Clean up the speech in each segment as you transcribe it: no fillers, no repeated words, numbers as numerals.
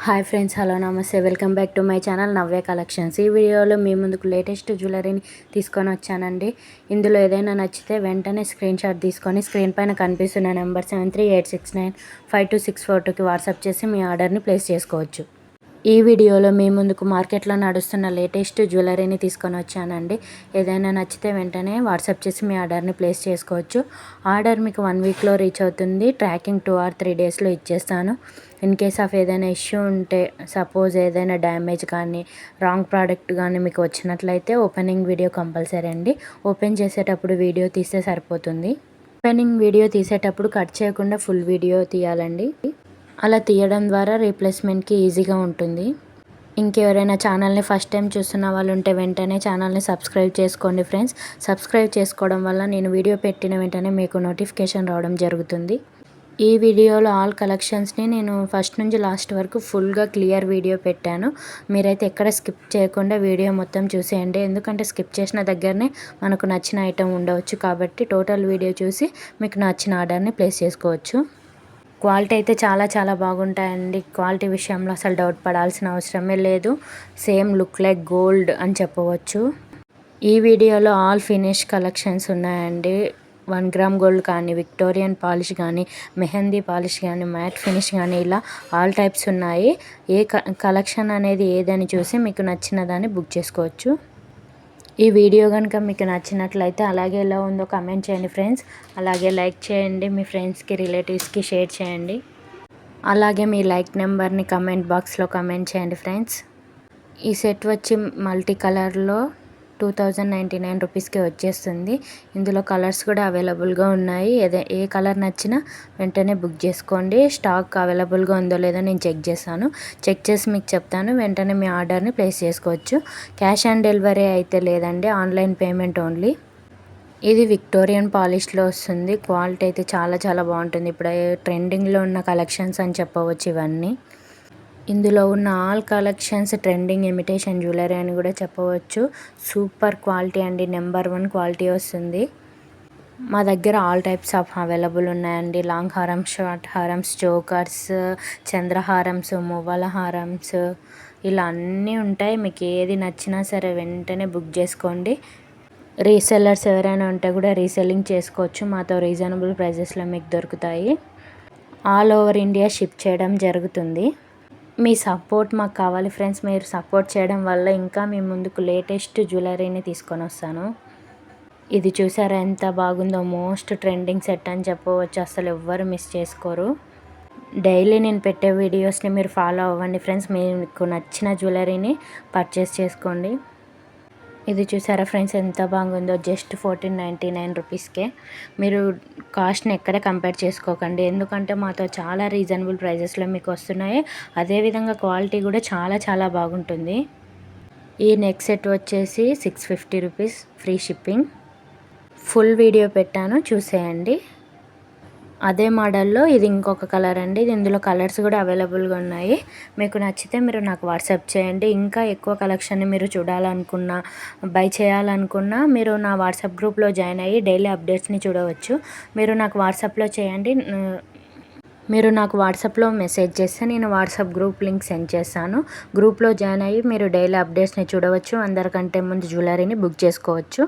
Hi friends, hello నమస్తే, welcome back to my channel Navya collections. ఈ వీడియోలో మీ ముందుకు లేటెస్ట్ జ్యువెలరీని తీసుకొని వచ్చానండి. ఇందులో ఏదైనా నచ్చితే వెంటనే స్క్రీన్ షాట్ తీసుకొని స్క్రీన్ పైన కనిపిస్తున్న నెంబర్ 7386952642కి వాట్సాప్ చేసి మీ ఆర్డర్ని ప్లేస్ చేసుకోవచ్చు. ఈ వీడియోలో మీ ముందుకు మార్కెట్లో నడుస్తున్న లేటెస్ట్ జ్యువెలరీని తీసుకొని వచ్చానండి. ఏదైనా నచ్చితే వెంటనే వాట్సాప్ చేసి మీ ఆర్డర్ని ప్లేస్ చేసుకోవచ్చు. ఆర్డర్ మీకు 1 వీక్లో రీచ్ అవుతుంది. ట్రాకింగ్ 2 or 3 డేస్లో ఇచ్చేస్తాను. ఇన్ కేస్ ఆఫ్ ఏదైనా ఇష్యూ ఉంటే, సపోజ్ ఏదైనా డ్యామేజ్ కానీ రాంగ్ ప్రోడక్ట్ కానీ మీకు వచ్చినట్లయితే ఓపెనింగ్ వీడియో కంపల్సరీ అండి. ఓపెన్ చేసేటప్పుడు వీడియో తీస్తే సరిపోతుంది. ఓపెనింగ్ వీడియో తీసేటప్పుడు కట్ చేయకుండా ఫుల్ వీడియో తీయాలండి. అలా తీయడం ద్వారా రీప్లేస్మెంట్కి ఈజీగా ఉంటుంది. ఇంకెవరైనా ఛానల్ని ఫస్ట్ టైం చూస్తున్న వాళ్ళు ఉంటే వెంటనే ఛానల్ని సబ్స్క్రైబ్ చేసుకోండి ఫ్రెండ్స్. సబ్స్క్రైబ్ చేసుకోవడం వల్ల నేను వీడియో పెట్టిన వెంటనే మీకు నోటిఫికేషన్ రావడం జరుగుతుంది. ఈ వీడియోలో ఆల్ కలెక్షన్స్ని నేను ఫస్ట్ నుంచి లాస్ట్ వరకు ఫుల్గా క్లియర్ వీడియో పెట్టాను. మీరైతే ఎక్కడ స్కిప్ చేయకుండా వీడియో మొత్తం చూసేయండి. ఎందుకంటే స్కిప్ చేసిన దగ్గరనే మనకు నచ్చిన ఐటెం ఉండవచ్చు. కాబట్టి టోటల్ వీడియో చూసి మీకు నచ్చిన ఆర్డర్ని ప్లేస్ చేసుకోవచ్చు. క్వాలిటీ అయితే చాలా బాగుంటాయండి. క్వాలిటీ విషయంలో అసలు డౌట్ పడాల్సిన అవసరమే లేదు. సేమ్ లుక్ లైక్ గోల్డ్ అని చెప్పవచ్చు. ఈ వీడియోలో ఆల్ ఫినిష్ కలెక్షన్స్ ఉన్నాయండి. 1 గ్రామ్ గోల్డ్ కానీ, విక్టోరియన్ పాలిష్ కానీ, మెహందీ పాలిష్ కానీ, మ్యాట్ ఫినిష్ కానీ, ఇలా ఆల్ టైప్స్ ఉన్నాయి. ఏ కలెక్షన్ అనేది ఏదని చూసి మీకు నచ్చిన దాన్ని బుక్ చేసుకోవచ్చు. ఈ వీడియో కనుక మీకు నచ్చినట్లయితే అలాగే ఎలా ఉందో కమెంట్ చేయండి ఫ్రెండ్స్. అలాగే లైక్ చేయండి, మీ ఫ్రెండ్స్కి రిలేటివ్స్కి షేర్ చేయండి. అలాగే మీ లైక్ నెంబర్ని కమెంట్ బాక్స్లో కమెంట్ చేయండి ఫ్రెండ్స్. ఈ సెట్ వచ్చి మల్టీ కలర్లో 2099 రూపీస్కి వచ్చేస్తుంది. ఇందులో కలర్స్ కూడా అవైలబుల్గా ఉన్నాయి. ఏ కలర్ నచ్చినా వెంటనే బుక్ చేసుకోండి. స్టాక్ అవైలబుల్గా ఉందో లేదో నేను చెక్ చేస్తాను. చెక్ చేసి మీకు చెప్తాను. వెంటనే మీ ఆర్డర్ని ప్లేస్ చేసుకోవచ్చు. క్యాష్ ఆన్ డెలివరీ అయితే లేదండి, ఆన్లైన్ పేమెంట్ ఓన్లీ. ఇది విక్టోరియన్ పాలిష్లో వస్తుంది. క్వాలిటీ అయితే చాలా బాగుంటుంది. ఇప్పుడు ట్రెండింగ్లో ఉన్న కలెక్షన్స్ అని చెప్పవచ్చు ఇవన్నీ. ఇందులో ఉన్న all collections trending imitation jewellery అని కూడా చెప్పవచ్చు. సూపర్ క్వాలిటీ అండి, నెంబర్ 1 క్వాలిటీ వస్తుంది. మా దగ్గర ఆల్ టైప్స్ ఆఫ్ అవైలబుల్ ఉన్నాయండి. లాంగ్ హారమ్స్, షార్ట్ హారమ్స్, చోకర్స్, చంద్రహారమ్స్, మువ్వల హారమ్స్, ఇలా అన్నీ ఉంటాయి. మీకు ఏది నచ్చినా సరే వెంటనే బుక్ చేసుకోండి. రీసెల్లర్స్ ఎవరైనా ఉంటే కూడా రీసెల్లింగ్ చేసుకోవచ్చు. మాతో రీజనబుల్ ప్రైజెస్లో మీకు దొరుకుతాయి. ఆల్ ఓవర్ ఇండియా షిప్ చేయడం జరుగుతుంది. మీ సపోర్ట్ మాకు కావాలి ఫ్రెండ్స్. మీరు సపోర్ట్ చేయడం వల్ల ఇంకా మీ ముందుకు లేటెస్ట్ జ్యువెలరీని తీసుకొని వస్తాను. ఇది చూసారా ఎంత బాగుందో, మోస్ట్ ట్రెండింగ్ సెట్ అని చెప్పవచ్చు. అసలు ఎవ్వరు మిస్ చేసుకోరు. డైలీ నేను పెట్టే వీడియోస్ని మీరు ఫాలో అవ్వండి ఫ్రెండ్స్. మీకు నచ్చిన జ్యువెలరీని పర్చేస్ చేసుకోండి. ఇది చూసారా ఫ్రెండ్స్ ఎంత బాగుందో, జస్ట్ 1499 రూపీస్కే. మీరు కాస్ట్ని ఎక్కడ కంపేర్ చేసుకోకండి. ఎందుకంటే మాతో చాలా రీజనబుల్ ప్రైజెస్లో మీకు వస్తున్నాయి. అదేవిధంగా క్వాలిటీ కూడా చాలా బాగుంటుంది. ఈ నెక్ సెట్ వచ్చేసి 650 rupees, free shipping. Full video పెట్టాను, చూసేయండి. అదే మోడల్లో ఇది ఇంకొక కలర్ అండి. ఇందులో కలర్స్ కూడా అవైలబుల్గా ఉన్నాయి. మీకు నచ్చితే మీరు నాకు వాట్సాప్ చేయండి. ఇంకా ఎక్కువ కలెక్షన్ని మీరు చూడాలనుకున్నా, బై చేయాలనుకున్నా మీరు నా వాట్సాప్ గ్రూప్లో జాయిన్ అయ్యి డైలీ అప్డేట్స్ని చూడవచ్చు. మీరు నాకు వాట్సాప్లో చేయండి. మీరు నాకు వాట్సాప్లో మెసేజ్ చేస్తే నేను వాట్సాప్ గ్రూప్ లింక్ సెండ్ చేస్తాను. గ్రూప్లో జాయిన్ అయ్యి మీరు డైలీ అప్డేట్స్ని చూడవచ్చు. అందరికంటే ముందు జ్యువెలరీని బుక్ చేసుకోవచ్చు.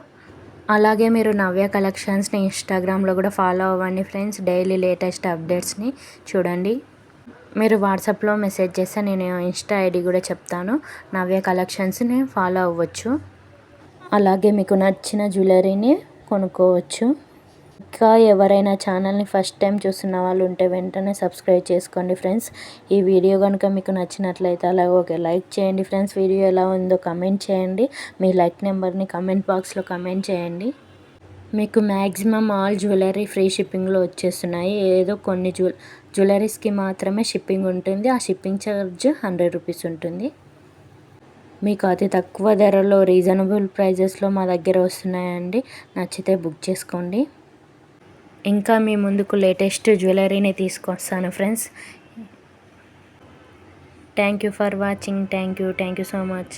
అలాగే మీరు నవ్య కలెక్షన్స్ని ఇన్స్టాగ్రామ్లో కూడా ఫాలో అవ్వండి ఫ్రెండ్స్. డైలీ లేటెస్ట్ అప్డేట్స్ని చూడండి. మీరు వాట్సాప్లో మెసేజ్ చేస్తే నేను ఇన్స్టా ఐడి కూడా చెప్తాను. నవ్య కలెక్షన్స్ని ఫాలో అవ్వచ్చు. అలాగే మీకు నచ్చిన జ్యువెలరీని కొనుక్కోవచ్చు. ఇంకా ఎవరైనా ఛానల్ని ఫస్ట్ టైం చూస్తున్న వాళ్ళు ఉంటే వెంటనే సబ్స్క్రైబ్ చేసుకోండి ఫ్రెండ్స్. ఈ వీడియో కనుక మీకు నచ్చినట్లయితే అలాగే ఒక లైక్ చేయండి ఫ్రెండ్స్. వీడియో ఎలా ఉందో కమెంట్ చేయండి. మీ లైక్ నెంబర్ని కమెంట్ బాక్స్లో కమెంట్ చేయండి. మీకు మ్యాక్సిమం ఆల్ జ్యువెలరీ ఫ్రీ షిప్పింగ్లో వచ్చేస్తున్నాయి. ఏదో కొన్ని జ్యువెలరీస్కి మాత్రమే షిప్పింగ్ ఉంటుంది. ఆ షిప్పింగ్ ఛార్జ్ 100 రూపీస్ ఉంటుంది. మీకు అతి తక్కువ ధరలో రీజనబుల్ ప్రైజెస్లో మా దగ్గర వస్తున్నాయండి. నచ్చితే బుక్ చేసుకోండి. ఇంకా మీ ముందుకు లేటెస్ట్ జ్యువెలరీని తీసుకొస్తాను friends. Thank you for watching. Thank you so much.